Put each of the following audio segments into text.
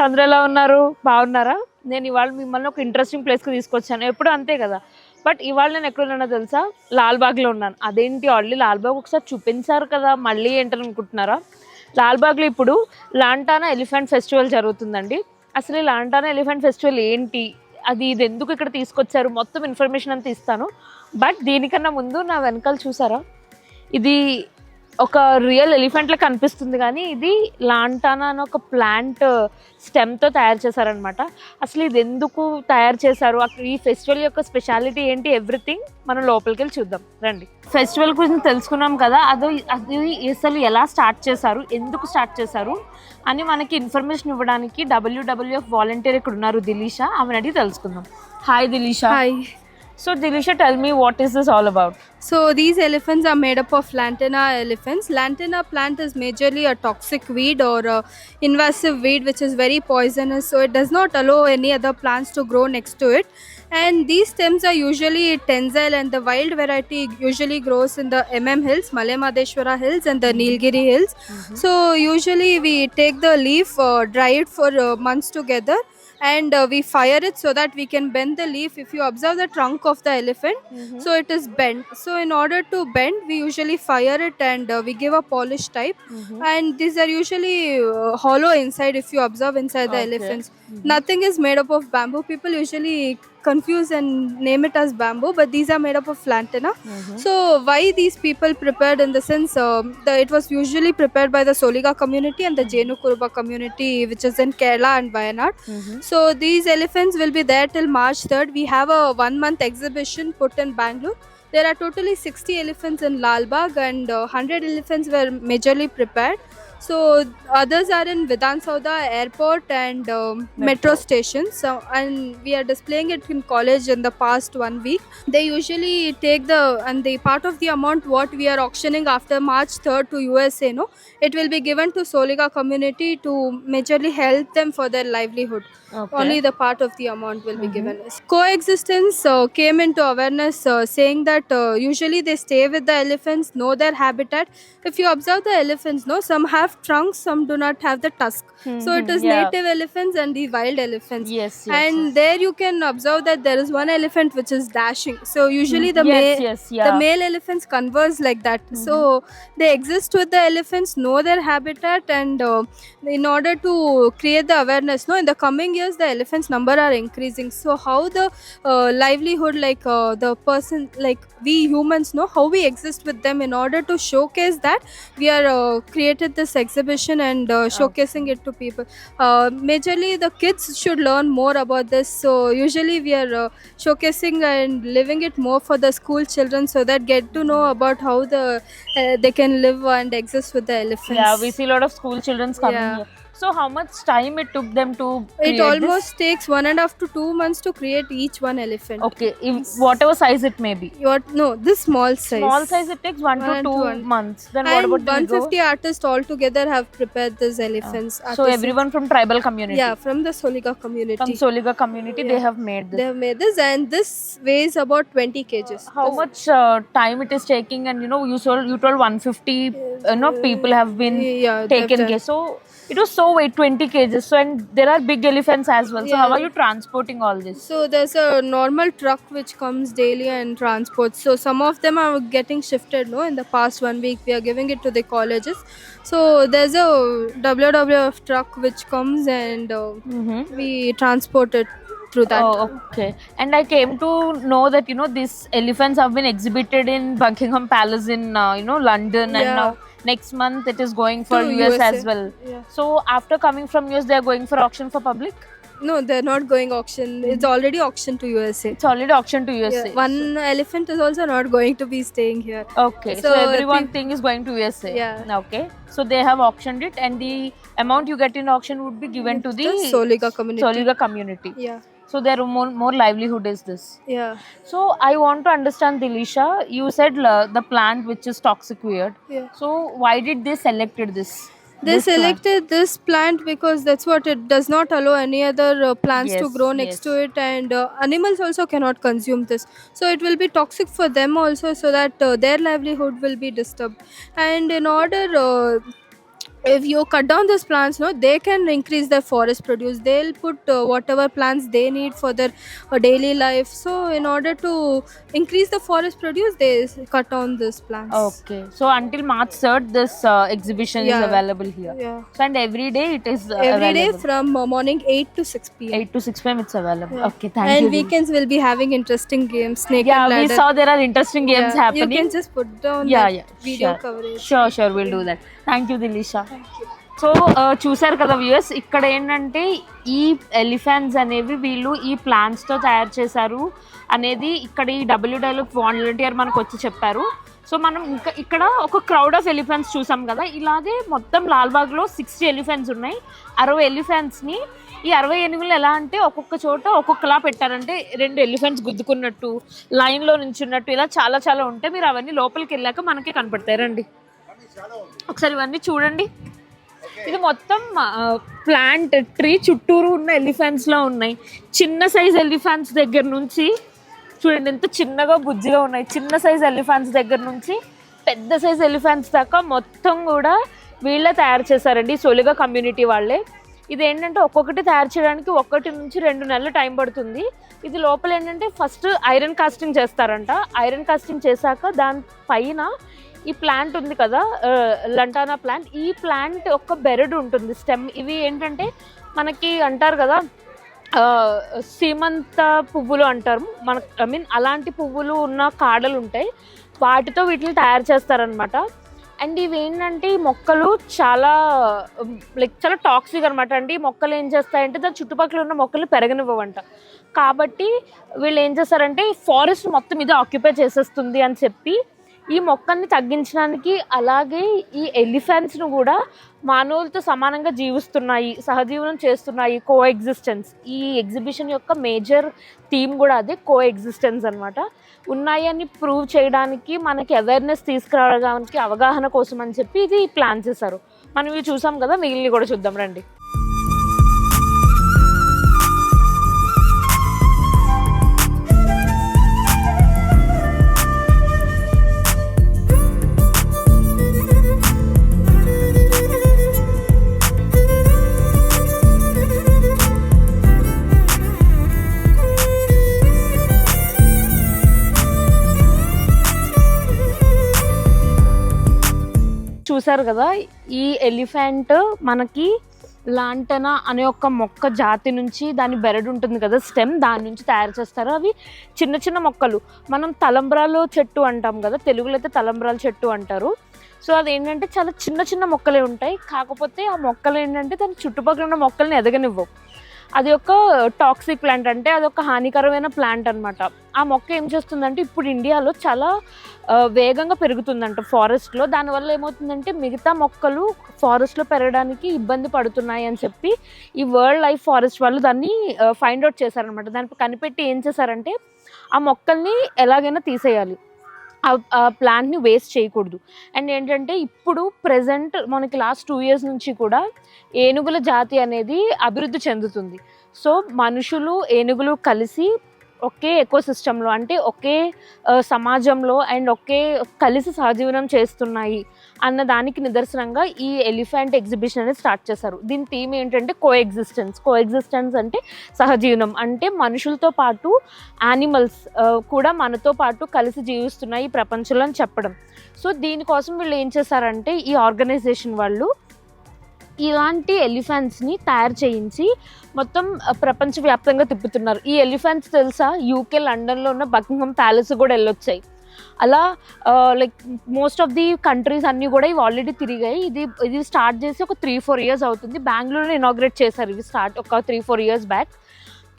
అందరూ ఎలా ఉన్నారు? బాగున్నారా? నేను ఇవాళ మిమ్మల్ని ఒక ఇంట్రెస్టింగ్ ప్లేస్‌కి తీసుకొచ్చాను. ఎప్పుడు అంతే కదా! బట్ ఇవాళ నేను ఎక్కడున్నానో తెలుసా? లాల్‌బాగ్‌లో ఉన్నాను. అదేంటి ఆల్రెడీ లాల్‌బాగ్ ఒకసారి చూపించారు కదా! మళ్ళీ ఏంటనుకుంటున్నారా? లాల్‌బాగ్‌లో ఇప్పుడు లాంటానా ఎలిఫెంట్ ఫెస్టివల్ జరుగుతుందండి. అసలు ఈ లాంటానా ఎలిఫెంట్ ఫెస్టివల్ ఏంటి? ఇది ఎందుకు ఇక్కడ తీసుకొచ్చారు? మొత్తం ఇన్ఫర్మేషన్ అంతా ఇస్తాను. బట్ దీనికన్నా ముందు నా వెనకాల చూసారా? ఇది ఒక రియల్ ఎలిఫెంట్‌లా కనిపిస్తుంది గానీ, ఇది లాంటానా అని ఒక ప్లాంట్ స్టెమ్‌తో తయారు చేశారనమాట. అసలు ఇది ఎందుకు తయారు చేశారు? ఈ ఫెస్టివల్ యొక్క స్పెషాలిటీ ఏంటి? ఎవ్రీథింగ్ మనం లోపలికెళ్ళి చూద్దాం రండి. ఫెస్టివల్ గురించి తెలుసుకున్నాం కదా! అది అసలు ఎలా స్టార్ట్ చేశారు? ఎందుకు స్టార్ట్ చేశారు? అని మనకి ఇన్ఫర్మేషన్ ఇవ్వడానికి WWF వాలంటీర్ ఇక్కడ ఉన్నారు దిలీషా. ఆమెను అడిగి తెలుసుకుందాం. Hi దిలీషా. Hi. So Dilisha, tell me what is this all about? So these elephants are made up of lantana elephants. Lantana plant is majorly a toxic weed or a invasive weed which is very poisonous. So it does not allow any other plants to grow next to it. And these stems are usually tensile, and the wild variety usually grows in the Hills, Malay Madheshwara Hills, and the Nilgiri Hills. So usually we take the leaf, dry it for months together, and we fire it so that we can bend the leaf. If you observe the trunk of the elephant, so it is bent. So in order to bend, we usually fire it, and we give a polish type. And these are usually hollow inside. If you observe inside the Okay. elephants, nothing is made up of bamboo. People usually confuse and name it as bamboo, but these are made up of lantana. So why these people prepared, in the sense, it was usually prepared by the Soliga community and the Jenu Kuruba community, which is in Kerala and Wayanad. So these elephants will be there till March 3rd. We have a 1 month exhibition put in Bangalore. There are totally 60 elephants in Lalbagh, and 100 elephants were majorly prepared. So others are in Vidhan Sauda airport and metro stations. So, and we are displaying it in college in the past 1 week. They usually take the part of the amount what we are auctioning after March 3rd to USA. No, it will be given to Soliga community to majorly help them for their livelihood. Okay. Only the part of the amount will be given. Coexistence came into awareness, saying that usually they stay with the elephants, know their habitat. If you observe the elephants, no, some have trunks, some do not have the tusk. So it is Yeah. native elephants and the wild elephants. Yes, And yes. there you can observe that there is one elephant which is dashing. So usually the Yes, yeah. the male elephants converse like that. So they exist with the elephants, know their habitat, and in order to create the awareness, no, in the coming years the elephants number are increasing. So how the livelihood, like the person, like we humans, know how we exist with them, in order to showcase that we are created this exhibition and showcasing it to people. Majorly the kids should learn more about this. So usually we are showcasing and living it more for the school children, so that get to know about how they can live and exist with the elephants. Yeah, we see a lot of school children coming Yeah. here. So how much time it took them to create It almost this? takes 1.5 to 2 months to create each one elephant. Okay, whatever size it may be. This small size. Small size it takes 1 to One 2 to one. months. Then what And about the bigger? 150 artists altogether have prepared these elephants. So Artisans. everyone from tribal community. Yeah, from the Soliga community. From Soliga community they Yeah. have made this. They have made this, and this weighs about 20 kgs. How much time it is taking, and you told 150 people have been Yeah, they've taken done. care. So it was so weight 20 kgs. So and there are big elephants as well. So Yeah. how are you transporting all this? So there's a normal truck which comes daily and transports. So some of them are getting shifted. No, in the past 1 week we are giving it to the colleges. So there's a WWF truck which comes, and we transport it through that. Oh, okay. And I came to know that these elephants have been exhibited in Buckingham Palace in London, and Yeah. now next month it is going for To US USA. as well. Yeah. So after coming from US, they are going for auction for public. No, they're not going auction. It's already auctioned to USA. It's already auction to USA. Yeah. One elephant is also not going to be staying here. Okay, so So everyone thing is going to USA. Yeah. Okay, so they have auctioned it, and the amount you get in auction would be given to the Soliga community. Soliga community. Yeah. So their more livelihood is this. Yeah. So I want to understand, Dilisha. You said the plant which is toxic weird. Yeah. So why did they selected this? They this plant? selected this plant because that's what it does not allow any other plants to Yes, grow next yes. to it, and animals also cannot consume this. So it will be toxic for them also, so that their livelihood will be disturbed. And in order if you cut down those plants, no, they can increase their forest produce. They'll put whatever plants they need for their daily life. So in order to increase the forest produce, they cut down these plants. Okay, so until March 3rd this exhibition is Yeah. available here. Yeah. So and every day it is Every day available. from morning 8 to 6 p.m. 8 to 6 p.m. it's available. Yeah. Okay, thank And you. weekends will be having interesting games, snake Yeah, and we ladder. saw there are interesting games Yeah, happening. You can just put down Yeah, that yeah, video sure. coverage. Sure, we'll do that. Thank you, Dilisha. Thank you. So చూసారు కదా viewers, ఇక్కడ ఏంటంటే ఈ elephants అనేవి వీళ్ళు ఈ ప్లాంట్స్తో తయారు చేశారు అనేది ఇక్కడ ఈ డబ్ల్యూడబ్ల్యూ వాలంటీర్ మనకు వచ్చి చెప్పారు. సో మనం ఇంకా ఇక్కడ ఒక క్రౌడ్ ఆఫ్ ఎలిఫెంట్స్ చూసాం కదా, ఇలాగే మొత్తం లాల్బాగ్లో 60 ఎలిఫెంట్స్ ఉన్నాయి. 60 ఎలిఫెంట్స్ని ఈ 60 ఏనుగులు ఎలా అంటే ఒక్కొక్క చోట ఒక్కొక్కలా పెట్టారంటే 2 ఎలిఫెంట్స్ గుద్దుకున్నట్టు, లైన్లో నించున్నట్టు, ఇలా చాలా చాలా ఉంటాయి. మీరు అవన్నీ లోపలికి వెళ్ళాక మనకి కనపడతాయి. రండి ఒకసారి ఇవన్నీ చూడండి. ఇది మొత్తం ప్లాంట్ ట్రీ చుట్టూరు ఉన్న ఎలిఫెంట్స్లో ఉన్నాయి. చిన్న సైజ్ ఎలిఫెంట్స్ దగ్గర నుంచి చూడండి ఎంత చిన్నగా బుజ్జిగా ఉన్నాయి. చిన్న సైజ్ ఎలిఫెంట్స్ దగ్గర నుంచి పెద్ద సైజ్ ఎలిఫెంట్స్ దాకా మొత్తం కూడా వీళ్ళే తయారు చేశారండి, సొలిగా కమ్యూనిటీ వాళ్ళే. ఇది ఏంటంటే ఒక్కొక్కటి తయారు చేయడానికి 1 నుంచి 2 నెలలు టైం పడుతుంది. ఇది లోపల ఏంటంటే ఫస్ట్ ఐరన్ కాస్టింగ్ చేస్తారంట. ఐరన్ కాస్టింగ్ చేశాక దాని పైన ఈ ప్లాంట్ ఉంది కదా, లంటానా ప్లాంట్, ఈ ప్లాంట్ ఒక బెరడు ఉంటుంది, స్టెమ్. ఇవి ఏంటంటే మనకి అంటారు కదా సీమంత పువ్వులు అంటారు మనకు, ఐ మీన్ అలాంటి పువ్వులు ఉన్న కాడలు ఉంటాయి, వాటితో వీటిని తయారు చేస్తారనమాట. అండ్ ఇవి ఏంటంటే ఈ మొక్కలు చాలా చాలా టాక్సిక్ అనమాట అండి. ఈ మొక్కలు ఏం చేస్తాయంటే దాని చుట్టుపక్కల ఉన్న మొక్కలు పెరగనివ్వవంట. కాబట్టి వీళ్ళు ఏం చేస్తారంటే ఫారెస్ట్ మొత్తం ఇది ఆక్యుపై చేసేస్తుంది అని చెప్పి ఈ మొక్కల్ని తగ్గించడానికి, అలాగే ఈ ఎలిఫెంట్స్ను కూడా మానవులతో సమానంగా జీవిస్తున్నాయి, సహజీవనం చేస్తున్నాయి, కో ఎగ్జిస్టెన్స్. ఈ ఎగ్జిబిషన్ యొక్క మేజర్ థీమ్ కూడా అదే, కో ఎగ్జిస్టెన్స్ అనమాట. ఉన్నాయి అని ప్రూవ్ చేయడానికి, మనకి అవేర్నెస్ తీసుకురావడానికి, అవగాహన కోసం అని చెప్పి ఇది ప్లాన్ చేశారు. మనం ఇవి చూసాం కదా, మిగిలిన కూడా చూద్దాం రండి. చూసారు కదా, ఈ ఎలిఫెంట్ మనకి లాంటనా అనే ఒక మొక్క జాతి నుంచి, దాని బెరడు ఉంటుంది కదా స్టెమ్, దాని నుంచి తయారు చేస్తారు. అవి చిన్న చిన్న మొక్కలు. మనం తలంబ్రాలు చెట్టు అంటాం కదా, తెలుగులో అయితే తలంబ్రాల చెట్టు అంటారు. సో అదేంటంటే చాలా చిన్న చిన్న మొక్కలే ఉంటాయి. కాకపోతే ఆ మొక్కలు ఏంటంటే దాని చుట్టుపక్కల ఉన్న మొక్కల్ని ఎదగనివ్వవు. అది ఒక టాక్సిక్ ప్లాంట్, అంటే అది ఒక హానికరమైన ప్లాంట్ అనమాట. ఆ మొక్క ఏం చేస్తుందంటే ఇప్పుడు ఇండియాలో చాలా వేగంగా పెరుగుతుందంట ఫారెస్ట్లో. దానివల్ల ఏమవుతుందంటే మిగతా మొక్కలు ఫారెస్ట్లో పెరగడానికి ఇబ్బంది పడుతున్నాయి అని చెప్పి ఈ వరల్డ్ లైఫ్ ఫారెస్ట్ వాళ్ళు దాన్ని ఫైండ్ అవుట్ చేశారనమాట. దాన్ని కనిపెట్టి ఏం చేశారంటే ఆ మొక్కల్ని ఎలాగైనా తీసేయాలి, ఆ ప్లాంట్ని వేస్ట్ చేయకూడదు. అండ్ ఏంటంటే ఇప్పుడు ప్రెజెంట్ మనకి లాస్ట్ 2 years నుంచి కూడా ఏనుగుల జాతి అనేది అభివృద్ధి చెందుతుంది. సో మనుషులు ఏనుగులు కలిసి ఒకే ఎకోసిస్టంలో, అంటే ఒకే సమాజంలో అండ్ ఒకే కలిసి సహజీవనం చేస్తున్నాయి అన్న దానికి నిదర్శనంగా ఈ ఎలిఫెంట్ ఎగ్జిబిషన్ అనేది స్టార్ట్ చేశారు. దీని థీమ్ ఏంటంటే కో ఎగ్జిస్టెన్స్ అంటే సహజీవనం, అంటే మనుషులతో పాటు యానిమల్స్ కూడా మనతో పాటు కలిసి జీవిస్తున్నాయి ఈ ప్రపంచంలో అని చెప్పడం. సో దీనికోసం వీళ్ళు ఏం చేశారంటే ఈ ఆర్గనైజేషన్ వాళ్ళు ఇలాంటి ఎలిఫెంట్స్ని తయారు చేయించి మొత్తం ప్రపంచవ్యాప్తంగా తిప్పుతున్నారు. ఈ ఎలిఫెంట్స్ తెలుసా, యూకే లండన్లో ఉన్న బకింగ్హామ్ ప్యాలెస్ కూడా వెళ్ళొచ్చాయి. అలా like most of the countries అన్నీ కూడా ఇవి ఆల్రెడీ తిరిగాయి. ఇది స్టార్ట్ చేసి ఒక 3-4 years అవుతుంది. బెంగళూరులో ఇనాగ్రేట్ చేశారు ఇవి స్టార్ట్ ఒక 3-4 years బ్యాక్.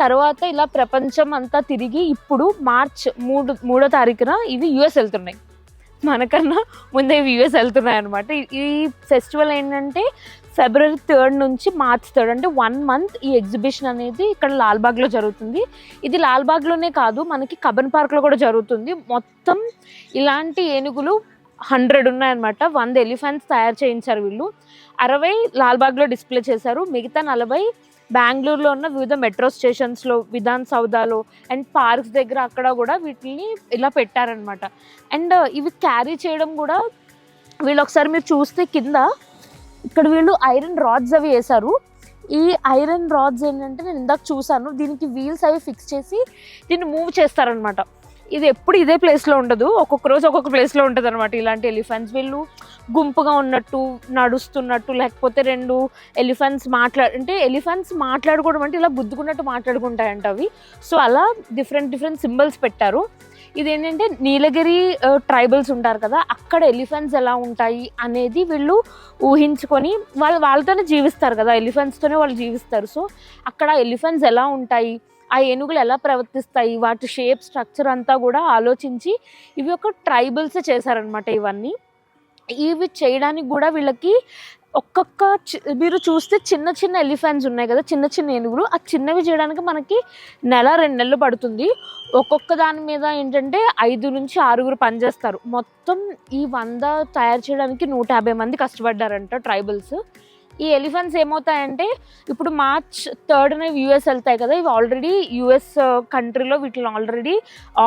తర్వాత ఇలా ప్రపంచం అంతా తిరిగి ఇప్పుడు March 3వ తారీఖున ఇవి US వెళ్తున్నాయి. మనకన్నా ముందే ఇవి US వెళ్తున్నాయి అనమాట. ఈ ఫెస్టివల్ ఏంటంటే February 3rd నుంచి March 3rd, అంటే 1 month ఈ ఎగ్జిబిషన్ అనేది ఇక్కడ లాల్బాగ్లో జరుగుతుంది. ఇది లాల్బాగ్లోనే కాదు, మనకి కబన్ పార్క్లో కూడా జరుగుతుంది. మొత్తం ఇలాంటి ఏనుగులు 100 ఉన్నాయన్నమాట. 100 ఎలిఫెంట్స్ తయారు చేయించారు వీళ్ళు. 60 లాల్బాగ్లో డిస్ప్లే చేశారు, మిగతా 40 బెంగళూరులో ఉన్న వివిధ మెట్రో స్టేషన్స్లో, విధాన్ సౌదాలో అండ్ పార్క్స్ దగ్గర అక్కడ కూడా వీటిని ఇలా పెట్టారనమాట. అండ్ ఇవి క్యారీ చేయడం కూడా వీళ్ళు, ఒకసారి మీరు చూస్తే కింద ఇక్కడ వీళ్ళు ఐరన్ రాడ్స్ అవి వేశారు. ఈ ఐరన్ రాడ్స్ ఏంటంటే నేను ఇందాక చూసాను, దీనికి వీల్స్ అవి ఫిక్స్ చేసి దీన్ని మూవ్ చేస్తారనమాట. ఇది ఎప్పుడు ఇదే ప్లేస్లో ఉండదు, ఒక్కొక్క రోజు ఒక్కొక్క ప్లేస్లో ఉంటుంది అనమాట. ఇలాంటి ఎలిఫెంట్స్ వీళ్ళు గుంపుగా ఉన్నట్టు నడుస్తున్నట్టు, లేకపోతే 2 ఎలిఫెంట్స్ అంటే ఎలిఫెంట్స్ మాట్లాడుకోవడం అంటే ఇలా గుద్దుకున్నట్టు మాట్లాడుకుంటాయంట అవి. సో అలా డిఫరెంట్ సింబల్స్ పెట్టారు. ఇదేంటంటే నీలగిరి ట్రైబల్స్ ఉంటారు కదా, అక్కడ ఎలిఫెంట్స్ ఎలా ఉంటాయి అనేది వీళ్ళు ఊహించుకొని వాళ్ళతోనే జీవిస్తారు కదా, ఎలిఫెంట్స్తోనే వాళ్ళు జీవిస్తారు. సో అక్కడ ఎలిఫెంట్స్ ఎలా ఉంటాయి, ఆ ఏనుగులు ఎలా ప్రవర్తిస్తాయి, వాటి షేప్ స్ట్రక్చర్ అంతా కూడా ఆలోచించి ఇవి ఒక ట్రైబల్సే చేశారనమాట. ఇవి చేయడానికి కూడా వీళ్ళకి మీరు చూస్తే చిన్న ఎలిఫెంట్స్ ఉన్నాయి కదా, చిన్న ఏనుగులు, ఆ చిన్నవి చేయడానికి మనకి 1-2 నెలలు పడుతుంది. ఒక్కొక్క దాని మీద ఏంటంటే 5 నుంచి 6 పనిచేస్తారు. మొత్తం ఈ 100 తయారు చేయడానికి 150 మంది కష్టపడ్డారంట ట్రైబల్స్. ఈ ఎలిఫెంట్స్ ఏమవుతాయంటే ఇప్పుడు March 3rd యూఎస్ వెళ్తాయి కదా, ఇవి ఆల్రెడీ యూఎస్ కంట్రీలో వీటిని ఆల్రెడీ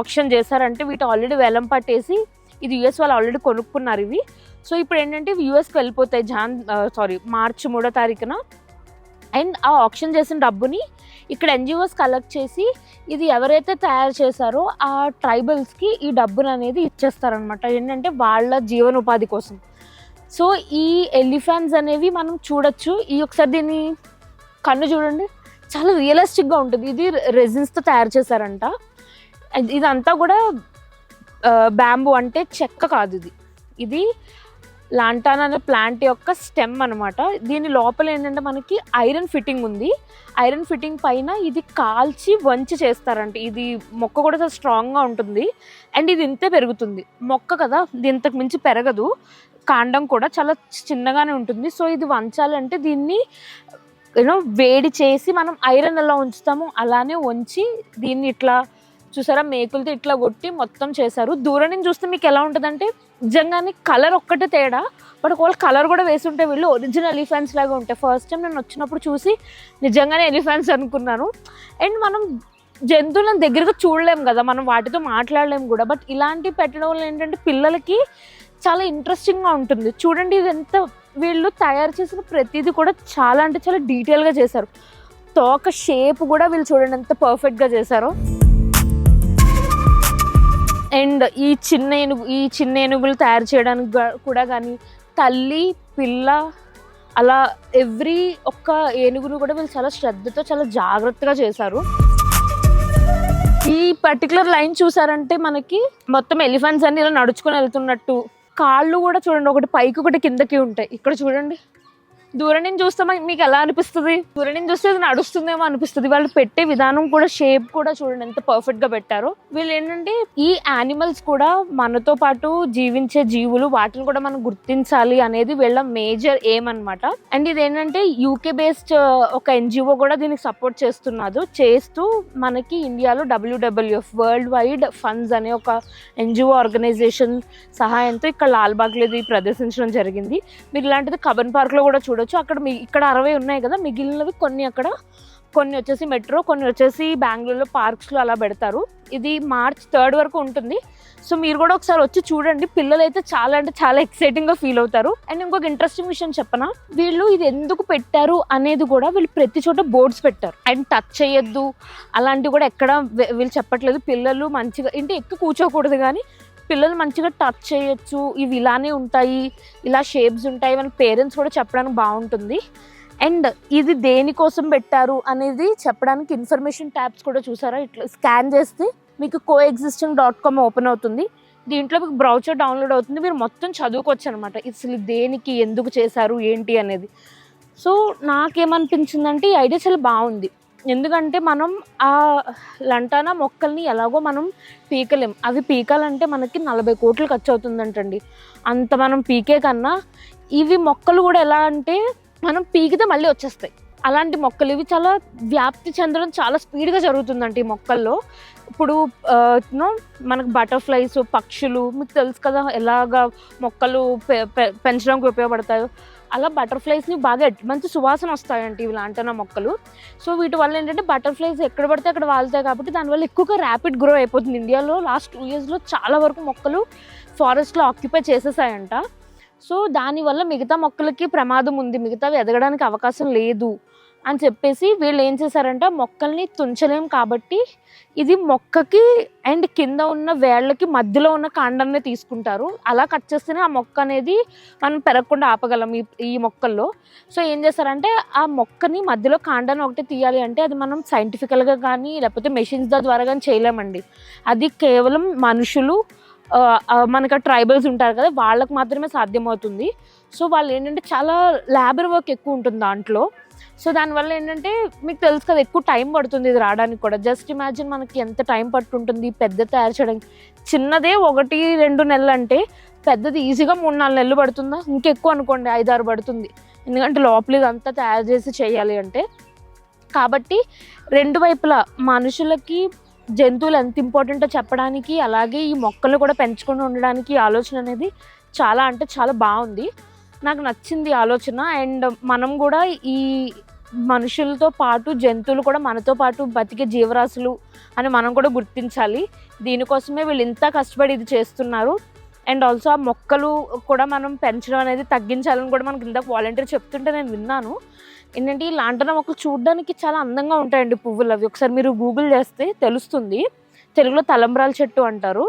ఆక్షన్ చేశారంటే, వీటి ఆల్రెడీ వేలం పట్టేసి ఇది యూఎస్ వాళ్ళు ఆల్రెడీ కొనుక్కున్నారు ఇవి. సో ఇప్పుడు ఏంటంటే ఇవి యూఎస్కి వెళ్ళిపోతాయి March 3వ తారీఖున. అండ్ ఆ ఆక్షన్ చేసిన డబ్బుని ఇక్కడ ఎన్జిఓస్ కలెక్ట్ చేసి ఇది ఎవరైతే తయారు చేశారో ఆ ట్రైబల్స్కి ఈ డబ్బును అనేది ఇచ్చేస్తారనమాట, ఏంటంటే వాళ్ళ జీవనోపాధి కోసం. సో ఈ ఎలిఫెంట్స్ అనేవి మనం చూడొచ్చు. ఒకసారి దీని కన్ను చూడండి, చాలా రియలిస్టిక్గా ఉంటుంది. ఇది రెజిన్స్తో తయారు చేశారంట. ఇదంతా కూడా బ్యాంబూ అంటే చెక్క కాదు, ఇది లాంటానా అనే ప్లాంట్ యొక్క స్టెమ్ అనమాట. దీని లోపల ఏంటంటే మనకి ఐరన్ ఫిట్టింగ్ ఉంది. ఐరన్ ఫిట్టింగ్ పైన ఇది కాల్చి వంచి చేస్తారంట. ఇది మొక్క కూడా చాలా స్ట్రాంగ్గా ఉంటుంది. అండ్ ఇది ఇంతే పెరుగుతుంది, మొక్క కదా, ఇది ఇంతకు మించి పెరగదు. కాండం కూడా చాలా చిన్నగానే ఉంటుంది. సో ఇది వంచాలంటే దీన్ని వేడి చేసి మనం ఐరన్ ఎలా ఉంచుతామో అలానే వంచి దీన్ని ఇట్లా చూసారా మేకులతో ఇట్లా కొట్టి మొత్తం చేశారు. దూరం నుంచి చూస్తే మీకు ఎలా ఉంటుందంటే నిజంగానే కలర్ ఒక్కటే తేడా, బట్ ఒకవేళ కలర్ కూడా వేసి ఉంటే వీళ్ళు ఒరిజినల్ ఎలిఫెంట్స్ లాగా ఉంటాయి. ఫస్ట్ టైం నేను వచ్చినప్పుడు చూసి నిజంగానే ఎలిఫెంట్స్ అనుకున్నాను. అండ్ మనం జంతువులను దగ్గరగా చూడలేము కదా, మనం వాటితో మాట్లాడలేము కూడా. బట్ ఇలాంటివి పెట్టడం వల్ల ఏంటంటే పిల్లలకి చాలా ఇంట్రెస్టింగ్గా ఉంటుంది. చూడండి ఇది ఎంత, వీళ్ళు తయారు చేసిన ప్రతిదీ కూడా చాలా అంటే చాలా డీటెయిల్గా చేశారు. తోక షేప్ కూడా వీళ్ళు చూడండి ఎంత పర్ఫెక్ట్గా చేశారో. అండ్ ఈ చిన్న ఏనుగులు తయారు చేయడానికి కూడా కానీ తల్లి పిల్ల అలా ఒక్క ఏనుగును కూడా వీళ్ళు చాలా శ్రద్ధతో చాలా జాగ్రత్తగా చేశారు. ఈ పర్టికులర్ లైన్ చూసారంటే మనకి మొత్తం ఎలిఫెంట్స్ అన్ని ఇలా నడుచుకొని వెళ్తున్నట్టు, కాళ్ళు కూడా చూడండి ఒకటి పైకి ఒకటి కిందకి ఉంటాయి. ఇక్కడ చూడండి, దూరం నుంచి చూస్తే మీకు ఎలా అనిపిస్తుంది, దూరం నుంచి చూస్తే అది నడుస్తుందేమో అనిపిస్తుంది. వాళ్ళు పెట్టే విధానం కూడా షేప్ కూడా చూడండి ఎంత పర్ఫెక్ట్ గా పెట్టారో. వీళ్ళు ఏంటంటే ఈ యానిమల్స్ కూడా మనతో పాటు జీవించే జీవులు, వాటిని కూడా మనం గుర్తించాలి అనేది వీళ్ళ మేజర్ ఎయిమ్ అనమాట. అండ్ ఇదేంటంటే యూకే బేస్డ్ ఒక ఎన్జిఓ కూడా దీనికి సపోర్ట్ చేస్తూ మనకి ఇండియాలో WWF వరల్డ్ వైడ్ ఫండ్స్ అనే ఒక ఎన్జిఓ ఆర్గనైజేషన్ సహాయంతో ఇక్కడ లాల్బాగ్లో ఇది ప్రదర్శించడం జరిగింది. మీరు ఇలాంటిది కబన్ పార్క్లో కూడా చూడొచ్చు. అక్కడ ఇక్కడ 60 ఉన్నాయి కదా, మిగిలినవి కొన్ని వచ్చేసి మెట్రో, కొన్ని వచ్చేసి బెంగళూరులో పార్క్స్లో అలా పెడతారు. ఇది March 3rd వరకు ఉంటుంది. సో మీరు కూడా ఒకసారి వచ్చి చూడండి, పిల్లలు అయితే చాలా అంటే చాలా ఎక్సైటింగ్గా ఫీల్ అవుతారు. అండ్ ఇంకొక ఇంట్రెస్టింగ్ విషయం చెప్పనా, వీళ్ళు ఇది ఎందుకు పెట్టారు అనేది కూడా వీళ్ళు ప్రతి చోట బోర్డ్స్ పెట్టారు. అండ్ టచ్ చేయొద్దు అలాంటివి కూడా ఎక్కడ వీళ్ళు చెప్పట్లేదు. పిల్లలు మంచిగా ఎక్కువ కూర్చోకూడదు, కానీ పిల్లలు మంచిగా టచ్ చేయొచ్చు, ఇవి ఇలానే ఉంటాయి, ఇలా షేప్స్ ఉంటాయి, మన పేరెంట్స్ కూడా చెప్పడానికి బాగుంటుంది. అండ్ ఇది దేనికోసం పెట్టారు అనేది చెప్పడానికి ఇన్ఫర్మేషన్ ట్యాబ్స్ కూడా చూసారా, ఇట్లా స్కాన్ చేస్తే మీకు coexisting.com ఓపెన్ అవుతుంది. దీంట్లో మీకు బ్రౌచర్ డౌన్లోడ్ అవుతుంది, మీరు మొత్తం చదువుకోవచ్చు అనమాట అసలు దేనికి ఎందుకు చేశారు ఏంటి అనేది. సో నాకేమనిపించిందంటే ఈ ఐడియా చాలా బాగుంది. ఎందుకంటే మనం ఆ లంటానా మొక్కల్ని ఎలాగో మనం పీకలేం, అవి పీకాలంటే మనకి 40 కోట్లు ఖర్చు అవుతుందంటండి. అంత మనం పీకే కన్నా ఇవి మొక్కలు కూడా ఎలా అంటే మనం పీకితే మళ్ళీ వచ్చేస్తాయి. అలాంటి మొక్కలు ఇవి చాలా వ్యాప్తి చెందడం చాలా స్పీడ్గా జరుగుతుందంట ఈ మొక్కల్లో. ఇప్పుడు మనకు బటర్ఫ్లైస్, పక్షులు మీకు తెలుసు కదా ఎలాగా మొక్కలు పెంచడానికి ఉపయోగపడతాయో, అలా బటర్ఫ్లైస్ని బాగా మంచి సువాసన వస్తాయంటే ఇవి లాంటనా మొక్కలు. సో వీటి వల్ల ఏంటంటే బటర్ఫ్లైస్ ఎక్కడ పడితే అక్కడ వాళ్తాయి కాబట్టి దానివల్ల ఎక్కువగా ర్యాపిడ్ గ్రో అయిపోతుంది. ఇండియాలో లాస్ట్ 2 yearsలో చాలా వరకు మొక్కలు ఫారెస్ట్లో ఆక్యుపై చేసేసాయంట. సో దానివల్ల మిగతా మొక్కలకి ప్రమాదం ఉంది, మిగతావి ఎదగడానికి అవకాశం లేదు అని చెప్పేసి వీళ్ళు ఏం చేశారంటే మొక్కల్ని తుంచలేం కాబట్టి ఇది మొక్కకి అండ్ కింద ఉన్న వేళ్ళకి మధ్యలో ఉన్న కాండాన్ని తీసుకుంటారు. అలా కట్ చేస్తేనే ఆ మొక్క అనేది మనం పెరగకుండా ఆపగలం ఈ మొక్కల్లో. సో ఏం చేస్తారంటే ఆ మొక్కని మధ్యలో కాండాన్ని ఒకటి తీయాలి అంటే అది మనం సైంటిఫికల్గా కానీ లేకపోతే మెషిన్స్ ద్వారా కానీ చేయలేమండి. అది కేవలం మనుషులు మనకు ట్రైబల్స్ ఉంటారు కదా, వాళ్ళకి మాత్రమే సాధ్యమవుతుంది. సో వాళ్ళు ఏంటంటే చాలా లేబర్ వర్క్ ఎక్కువ ఉంటుంది దాంట్లో. సో దానివల్ల ఏంటంటే మీకు తెలుసు కదా, ఎక్కువ టైం పడుతుంది ఇది రావడానికి కూడా. జస్ట్ ఇమాజిన్ మనకి ఎంత టైం పట్టుంటుంది పెద్ద తయారు చేయడానికి. చిన్నదే 1-2 నెలలు అంటే పెద్దది ఈజీగా 3-4 నెలలు పడుతుందా, ఇంకెక్కువ అనుకోండి 5-6 పడుతుంది. ఎందుకంటే లోపల ఇదంతా తయారు చేసి చేయాలి అంటే. కాబట్టి 2 వైపులా మనుషులకి జంతువులు ఎంత ఇంపార్టెంటో చెప్పడానికి, అలాగే ఈ మొక్కలు కూడా పెంచుకొని ఉండడానికి ఆలోచన అనేది చాలా అంటే చాలా బాగుంది. నాకు నచ్చింది ఆలోచన. అండ్ మనం కూడా ఈ మనుషులతో పాటు జంతువులు కూడా మనతో పాటు బతికే జీవరాశులు అని మనం కూడా గుర్తించాలి. దీనికోసమే వీళ్ళు ఇంత కష్టపడి ఇది చేస్తున్నారు. అండ్ ఆల్సో ఆ మొక్కలు కూడా మనం పెంచడం అనేది తగ్గించాలని కూడా మనకి ఇందాక వాలంటీర్ చెప్తుంటే నేను విన్నాను. ఏంటంటే ఈ లాంటన మొక్కలు చూడడానికి చాలా అందంగా ఉంటాయండి పువ్వులు అవి. ఒకసారి మీరు గూగుల్ చేస్తే తెలుస్తుంది. తెలుగులో తలంబ్రాల చెట్టు అంటారు.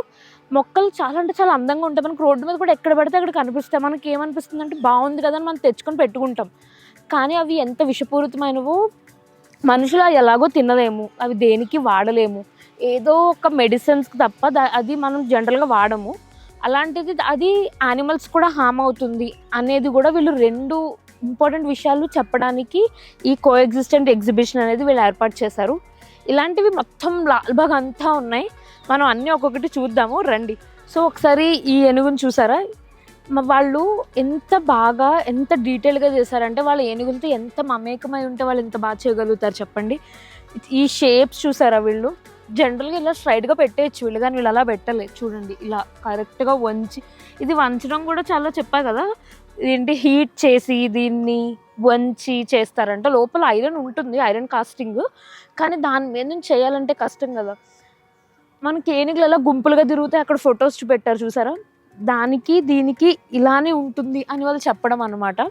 మొక్కలు చాలా అంటే చాలా అందంగా ఉంటాయి. మనకు రోడ్డు మీద కూడా ఎక్కడ పడితే అక్కడ కనిపిస్తాయి. మనకి ఏమనిపిస్తుంది అంటే బాగుంది కదా అని మనం తెచ్చుకొని పెట్టుకుంటాం. కానీ అవి ఎంత విషపూరితమైనవో మనుషులు ఎలాగో తినలేము, అవి దేనికి వాడలేము, ఏదో ఒక మెడిసిన్స్కి తప్ప అది మనం జనరల్గా వాడము. అలాంటిది అది యానిమల్స్ కూడా హామ్ అవుతుంది అనేది కూడా వీళ్ళు 2 ఇంపార్టెంట్ విషయాలు చెప్పడానికి ఈ కోఎగ్జిస్టెంట్ ఎగ్జిబిషన్ అనేది వీళ్ళు ఏర్పాటు చేశారు. ఇలాంటివి మొత్తం లాల్బాగ్ అంతా ఉన్నాయి. మనం అన్నీ ఒక్కొక్కటి చూద్దాము రండి. సో ఒకసారి ఈ ఏనుగుని చూసారా, వాళ్ళు ఎంత బాగా ఎంత డీటెయిల్గా చేశారంటే వాళ్ళ ఏనుగులతో ఎంత మమేకమై ఉంటే వాళ్ళు ఎంత బాగా చేయగలుగుతారు చెప్పండి. ఈ షేప్స్ చూసారా, వీళ్ళు జనరల్గా ఇలా స్ట్రైట్గా పెట్టేయచ్చు వీళ్ళు, కానీ వీళ్ళు అలా పెట్టలేదు. చూడండి ఇలా కరెక్ట్గా వంచి, ఇది వంచడం కూడా చాలా చెప్పా కదా, ఏంటి హీట్ చేసి దీన్ని వంచి చేస్తారంట. లోపల ఐరన్ ఉంటుంది, ఐరన్ కాస్టింగ్, కానీ దాని మీద నుంచి చేయాలంటే కష్టం కదా. మనకి ఏనుగులు ఎలా గుంపులుగా తిరుగుతాయి అక్కడ ఫొటోస్ చూపెట్టారు చూసారా, దానికి దీనికి ఇలానే ఉంటుంది అని వాళ్ళు చెప్పడం అన్నమాట.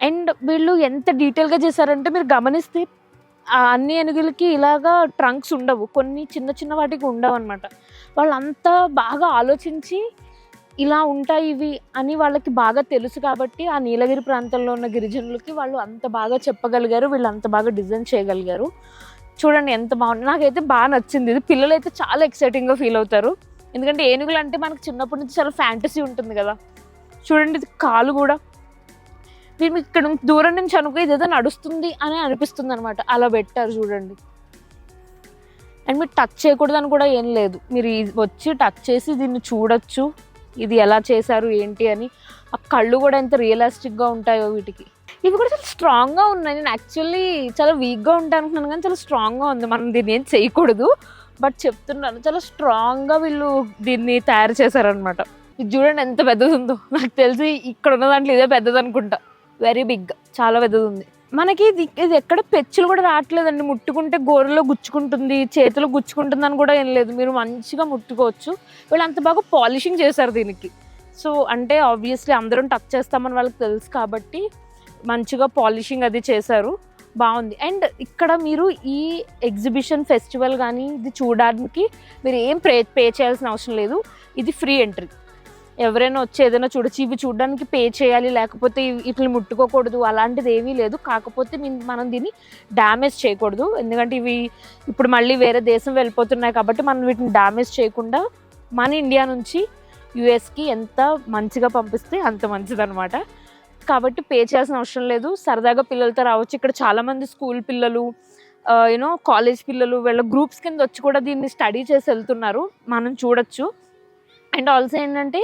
అండ్ వీళ్ళు ఎంత డీటెయిల్గా చేశారంటే మీరు గమనిస్తే అన్ని ఏనుగులకి ఇలాగా ట్రంక్స్ ఉండవు, కొన్ని చిన్న చిన్న వాటికి ఉండవు అనమాట. వాళ్ళంతా బాగా ఆలోచించి ఇలా ఉంటాయి ఇవి అని వాళ్ళకి బాగా తెలుసు కాబట్టి ఆ నీలగిరి ప్రాంతంలో ఉన్న గిరిజనులకి వాళ్ళు అంత బాగా చెప్పగలిగారు, వీళ్ళు అంత బాగా డిజైన్ చేయగలిగారు. చూడండి ఎంత బాగుంది, నాకైతే బాగా నచ్చింది. ఇది పిల్లలు అయితే చాలా ఎక్సైటింగ్గా ఫీల్ అవుతారు. ఎందుకంటే ఏనుగులు అంటే మనకు చిన్నప్పటి నుంచి చాలా ఫ్యాంటసీ ఉంటుంది కదా. చూడండి ఇది కాలు కూడా, మీరు ఇక్కడ దూరం నుంచి అనుకో ఇదేదో నడుస్తుంది అని అనిపిస్తుంది అనమాట, అలా పెట్టారు చూడండి. అండ్ మీరు టచ్ చేయకూడదని కూడా ఏం లేదు, మీరు వచ్చి టచ్ చేసి దీన్ని చూడొచ్చు ఇది ఎలా చేశారు ఏంటి అని. ఆ కళ్ళు కూడా ఎంత రియలిస్టిక్గా ఉంటాయో వీటికి. ఇవి కూడా చాలా స్ట్రాంగ్గా ఉన్నాయి. నేను యాక్చువల్లీ చాలా వీక్గా ఉంటాను అనుకున్నాను కానీ చాలా స్ట్రాంగ్గా ఉంది. మనం దీన్ని ఏం చేయకూడదు, బట్ చెప్తున్నాను చాలా స్ట్రాంగ్గా వీళ్ళు దీన్ని తయారు చేశారనమాట. ఇది చూడండి ఎంత పెద్దది ఉందో, నాకు తెలిసి ఇక్కడ ఉన్న దాంట్లో ఇదే పెద్దది అనుకుంటా. వెరీ బిగ్, చాలా పెద్దది ఉంది. మనకి ఇది ఎక్కడ పెచ్చులు కూడా రావట్లేదండి, ముట్టుకుంటే గోరలో గుచ్చుకుంటుంది, చేతిలో గుచ్చుకుంటుంది అని కూడా ఏం లేదు, మీరు మంచిగా ముట్టుకోవచ్చు. వీళ్ళు అంత బాగా పాలిషింగ్ చేశారు దీనికి. సో అంటే ఆబ్వియస్లీ అందరం టచ్ చేస్తామని వాళ్ళకి తెలుసు కాబట్టి మంచిగా పాలిషింగ్ అది చేశారు, బాగుంది. అండ్ ఇక్కడ మీరు ఈ ఎగ్జిబిషన్ ఫెస్టివల్ కానీ ఇది చూడడానికి మీరు ఏం పే చేయాల్సిన అవసరం లేదు, ఇది ఫ్రీ ఎంట్రీ. ఎవరైనా వచ్చి ఏదైనా చూడొచ్చు. ఇవి చూడడానికి పే చేయాలి లేకపోతే ఇట్లా ముట్టుకోకూడదు అలాంటిది ఏమీ లేదు. కాకపోతే మనం దీన్ని డ్యామేజ్ చేయకూడదు, ఎందుకంటే ఇవి ఇప్పుడు మళ్ళీ వేరే దేశం వెళ్ళిపోతున్నాయి కాబట్టి మనం వీటిని డ్యామేజ్ చేయకుండా మన ఇండియా నుంచి యుఎస్కి ఎంత మంచిగా పంపిస్తే అంత మంచిదన్నమాట. కాబట్టి పే చేయాల్సిన అవసరం లేదు, సరదాగా పిల్లలతో రావచ్చు. ఇక్కడ చాలామంది స్కూల్ పిల్లలు కాలేజ్ పిల్లలు వీళ్ళ గ్రూప్స్ కింద వచ్చి కూడా దీన్ని స్టడీ చేసి వెళ్తున్నారు, మనం చూడొచ్చు. అండ్ ఆల్సో ఏంటంటే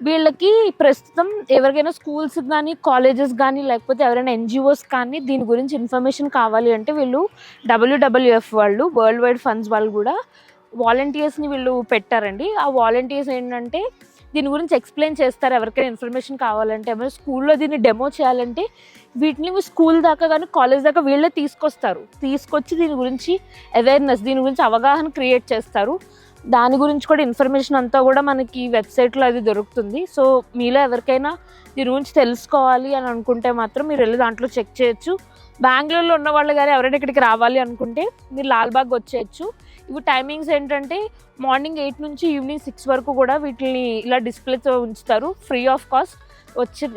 వీళ్ళకి ప్రస్తుతం ఎవరికైనా స్కూల్స్ కానీ కాలేజెస్ కానీ లేకపోతే ఎవరైనా ఎన్జిఓస్ కానీ దీని గురించి ఇన్ఫర్మేషన్ కావాలి అంటే వీళ్ళు WWF వాళ్ళు వరల్డ్ వైడ్ ఫండ్స్ వాళ్ళు కూడా వాలంటీర్స్ని వీళ్ళు పెట్టారండి. ఆ వాలంటీర్స్ ఏంటంటే దీని గురించి ఎక్స్ప్లెయిన్ చేస్తారు. ఎవరికైనా ఇన్ఫర్మేషన్ కావాలంటే, ఏమైనా స్కూల్లో దీన్ని డెమో చేయాలంటే వీటిని స్కూల్ దాకా కానీ కాలేజ్ దాకా వీళ్ళే తీసుకొచ్చి దీని గురించి అవేర్నెస్, దీని గురించి అవగాహన క్రియేట్ చేస్తారు. దాని గురించి కూడా ఇన్ఫర్మేషన్ అంతా కూడా మనకి వెబ్సైట్లో అది దొరుకుతుంది. సో మీలో ఎవరికైనా దీని గురించి తెలుసుకోవాలి అని అనుకుంటే మాత్రం మీరు వెళ్ళి దాంట్లో చెక్ చేయొచ్చు. బెంగళూరులో ఉన్న వాళ్ళు కానీ ఎవరైనా ఇక్కడికి రావాలి అనుకుంటే మీరు లాల్బాగ్ వచ్చేయచ్చు. ఇవి టైమింగ్స్ ఏంటంటే మార్నింగ్ 8 నుంచి ఈవినింగ్ 6 వరకు కూడా వీటిని ఇలా డిస్ప్లేతో ఉంచుతారు, ఫ్రీ ఆఫ్ కాస్ట్.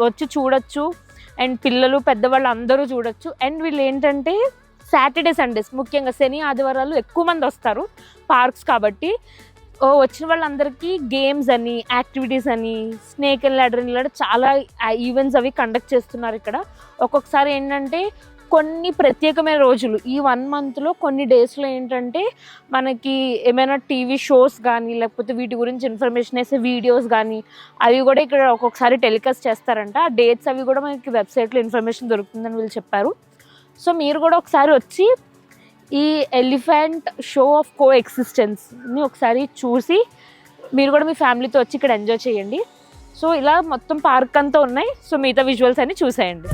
వచ్చి చూడొచ్చు. అండ్ పిల్లలు పెద్దవాళ్ళు అందరూ చూడొచ్చు. అండ్ వీళ్ళు ఏంటంటే సాటర్డే సండేస్ ముఖ్యంగా శని ఆదివారాలు ఎక్కువ మంది వస్తారు పార్క్స్ కాబట్టి. వచ్చిన వాళ్ళందరికీ గేమ్స్ అని, యాక్టివిటీస్ అని, స్నేక్ అండ్ ల్యాడర్ ఇలా చాలా ఈవెంట్స్ అవి కండక్ట్ చేస్తున్నారు ఇక్కడ. ఒక్కొక్కసారి ఏంటంటే కొన్ని ప్రత్యేకమైన రోజులు ఈ 1 monthలో కొన్ని డేస్లో ఏంటంటే మనకి ఏమైనా టీవీ షోస్ కానీ లేకపోతే వీటి గురించి ఇన్ఫర్మేషన్ వేసే వీడియోస్ కానీ అవి కూడా ఇక్కడ ఒక్కొక్కసారి టెలికాస్ట్ చేస్తారంట. ఆ డేట్స్ అవి కూడా మనకి వెబ్సైట్లో ఇన్ఫర్మేషన్ దొరుకుతుందని వీళ్ళు చెప్పారు. సో మీరు కూడా ఒకసారి వచ్చి ఈ ఎలిఫెంట్ షో ఆఫ్ కో ఎగ్జిస్టెన్స్ని ఒకసారి చూసి మీరు కూడా మీ ఫ్యామిలీతో వచ్చి ఇక్కడ ఎంజాయ్ చేయండి. సో ఇలా మొత్తం పార్క్ అంతా ఉన్నాయి. సో మిగతా విజువల్స్ అన్ని చూసేయండి.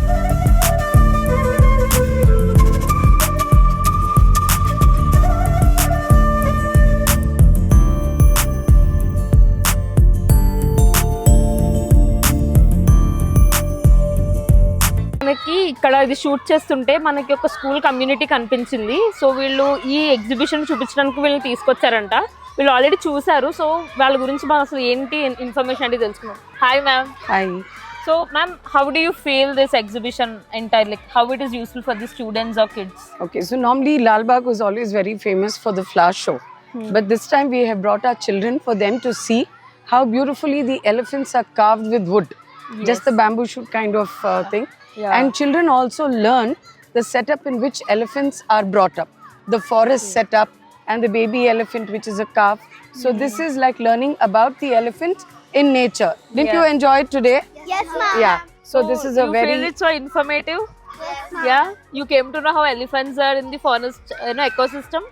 మనకి ఇక్కడ ఇది షూట్ చేస్తుంటే మనకి ఒక స్కూల్ కమ్యూనిటీ కనిపించింది. సో వీళ్ళు ఈ ఎగ్జిబిషన్ చూపించడానికి వీళ్ళని తీసుకొచ్చారంట. వీళ్ళు ఆల్రెడీ చూసారు. సో వాళ్ళ గురించి మనం అసలు ఏంటి ఇన్ఫర్మేషన్ అంటే తెలుసుకున్నాం. Hi ma'am. Hi. So ma'am, how do you feel this exhibition entirely? Like, how it is useful for the students or kids? Okay, so normally Lal Bagh was always very famous for the flower show. But this time we have brought our children for them to see how beautifully the elephants are carved with wood. Just the bamboo shoot kind of thing. Yeah. And children also learn the setup in which elephants are brought up. The forest setup and the baby elephant which is a calf. So this is like learning about the elephant in nature. Didn't you enjoy it today? Yes, ma'am. Yeah. So this is a you very feel it's so informative? Yes, ma'am. Yeah, you came to know how elephants are in the forest, ecosystem.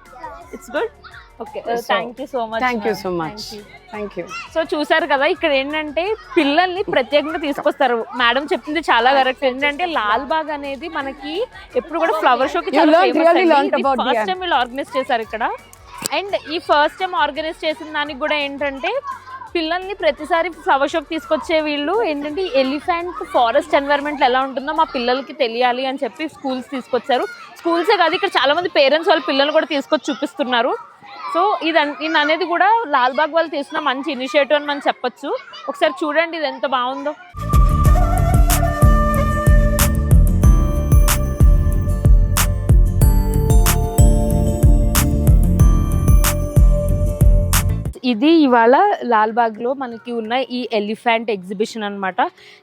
It's good. Okay, So, thank you so much. Thank you ma'am. so much. Thank you. Thank you. So చూసారు కదా, ఇక్కడ ఏంటంటే పిల్లల్ని ప్రత్యేకంగా తీసుకొస్తారు. Madam చెప్పింది చాలా correct. ఏంటంటే లాల్ బాగ్ అనేది మనకి ఎప్పుడు కూడా ఫ్లవర్ షోకి ఫస్ట్ టైం వీళ్ళు ఆర్గనైజ్ చేశారు ఇక్కడ. అండ్ ఈ ఫస్ట్ టైం ఆర్గనైజ్ చేసిన దానికి కూడా ఏంటంటే పిల్లల్ని ప్రతిసారి ఫ్లవర్ షోకి తీసుకొచ్చే వీళ్ళు ఏంటంటే ఎలిఫెంట్ ఫారెస్ట్ ఎన్వైరన్మెంట్ ఎలా ఉంటుందో మా పిల్లలకి తెలియాలి అని చెప్పి స్కూల్స్ తీసుకొచ్చారు. స్కూల్సే కాదు, ఇక్కడ చాలా మంది పేరెంట్స్ వాళ్ళ పిల్లలు కూడా తీసుకొచ్చి చూపిస్తున్నారు. సో ఇది అనేది కూడా లాల్ బాగ్ వాళ్ళు తీసుకున్న మంచి ఇనిషియేటివ్ అని మనం చెప్పొచ్చు. ఒకసారి చూడండి ఇది ఎంత బాగుందో. ఇది ఇవాళ లాల్బాగ్లో మనకి ఉన్న ఈ ఎలిఫెంట్ ఎగ్జిబిషన్ అనమాట.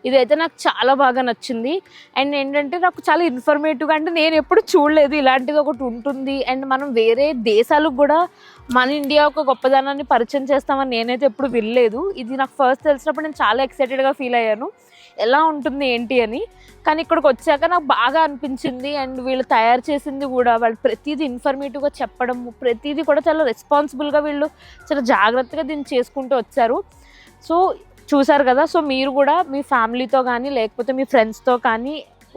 ఇదైతే నాకు చాలా బాగా నచ్చింది. అండ్ ఏంటంటే నాకు చాలా ఇన్ఫర్మేటివ్గా, అంటే నేను ఎప్పుడు చూడలేదు ఇలాంటిది ఒకటి ఉంటుంది. అండ్ మనం వేరే దేశాలకు కూడా మన ఇండియా ఒక గొప్పదనాన్ని పరిచయం చేస్తామని నేనైతే ఎప్పుడు వినలేదు. ఇది నాకు ఫస్ట్ తెలిసినప్పుడు నేను చాలా ఎక్సైటెడ్గా ఫీల్ అయ్యాను ఎలా ఉంటుంది ఏంటి అని. కానీ ఇక్కడికి వచ్చాక నాకు బాగా అనిపించింది. అండ్ వీళ్ళు తయారు చేసింది కూడా వాళ్ళు ప్రతిదీ ఇన్ఫర్మేటివ్గా చెప్పడం, ప్రతిదీ కూడా చాలా రెస్పాన్సిబుల్గా వీళ్ళు చాలా జాగ్రత్తగా దీన్ని చేసుకుంటూ వచ్చారు. సో చూసారు కదా. సో మీరు కూడా మీ ఫ్యామిలీతో కానీ లేకపోతే మీ ఫ్రెండ్స్తో కానీ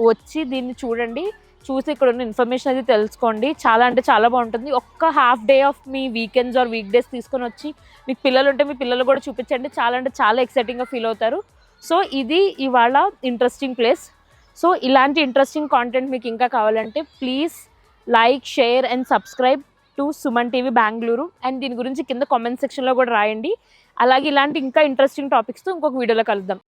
వచ్చి దీన్ని చూడండి. చూసి ఇక్కడ ఉన్న ఇన్ఫర్మేషన్ అది తెలుసుకోండి. చాలా అంటే చాలా బాగుంటుంది. ఒక్క హాఫ్ డే ఆఫ్ మీ వీకెండ్స్ ఆర్ వీక్ డేస్ తీసుకొని వచ్చి మీకు పిల్లలు ఉంటే మీ పిల్లలు కూడా చూపించండి. చాలా అంటే చాలా ఎక్సైటింగ్గా ఫీల్ అవుతారు. సో ఇది ఇవాళ ఇంట్రెస్టింగ్ ప్లేస్. సో ఇలాంటి ఇంట్రెస్టింగ్ కాంటెంట్ మీకు ఇంకా కావాలంటే please like, share and subscribe to Suman TV Bengaluru. And దీని గురించి కింద కామెంట్ సెక్షన్లో కూడా రాయండి. అలాగే ఇలాంటి ఇంకా ఇంట్రెస్టింగ్ టాపిక్స్తో ఇంకొక వీడియోలో కలుద్దాం.